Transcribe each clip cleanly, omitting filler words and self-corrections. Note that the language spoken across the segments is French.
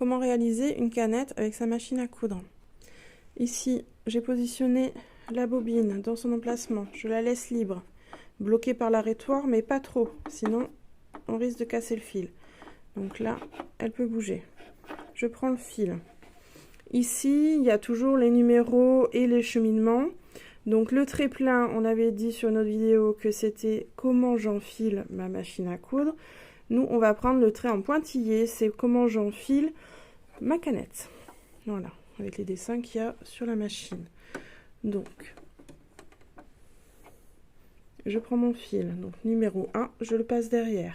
comment réaliser une canette avec sa machine à coudre. Ici, j'ai positionné la bobine dans son emplacement. Je la laisse libre, bloquée par l'arrêtoir, mais pas trop, sinon on risque de casser le fil. Donc là, elle peut bouger. Je prends le fil. Ici, il y a toujours les numéros et les cheminements. Donc le trait plein, on avait dit sur notre vidéo que c'était comment j'enfile ma machine à coudre. Nous, on va prendre le trait en pointillé, c'est comment j'enfile ma canette. Voilà, avec les dessins qu'il y a sur la machine. Donc, je prends mon fil. Donc numéro 1, je le passe derrière.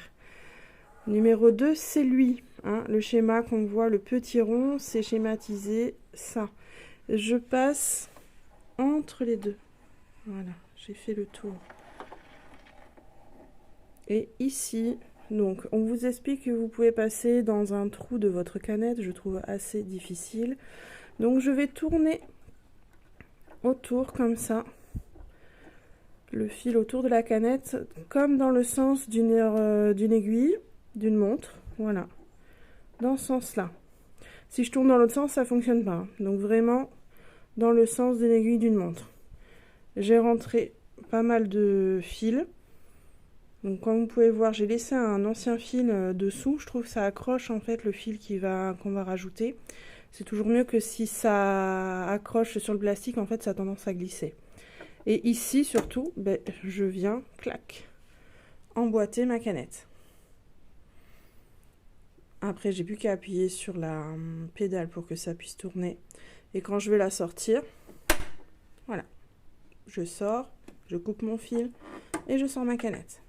Numéro 2, c'est lui. Hein, le schéma qu'on voit, le petit rond, c'est schématisé ça. Je passe entre les deux. Voilà, j'ai fait le tour. Et ici, donc, on vous explique que vous pouvez passer dans un trou de votre canette. Je trouve assez difficile. Donc, je vais tourner autour comme ça. Le fil autour de la canette, comme dans le sens d'une aiguille, d'une montre. Voilà. Dans ce sens-là. Si je tourne dans l'autre sens, ça ne fonctionne pas. Donc vraiment dans le sens d'une aiguille d'une montre. J'ai rentré pas mal de fils. Donc comme vous pouvez voir, j'ai laissé un ancien fil dessous. Je trouve que ça accroche en fait le fil qu'on va rajouter. C'est toujours mieux que si ça accroche sur le plastique, en fait ça a tendance à glisser. Et ici surtout, ben, je viens, clac, emboîter ma canette. Après, j'ai plus qu'à appuyer sur la pédale pour que ça puisse tourner. Et quand je vais la sortir, voilà. Je sors, je coupe mon fil et je sors ma canette.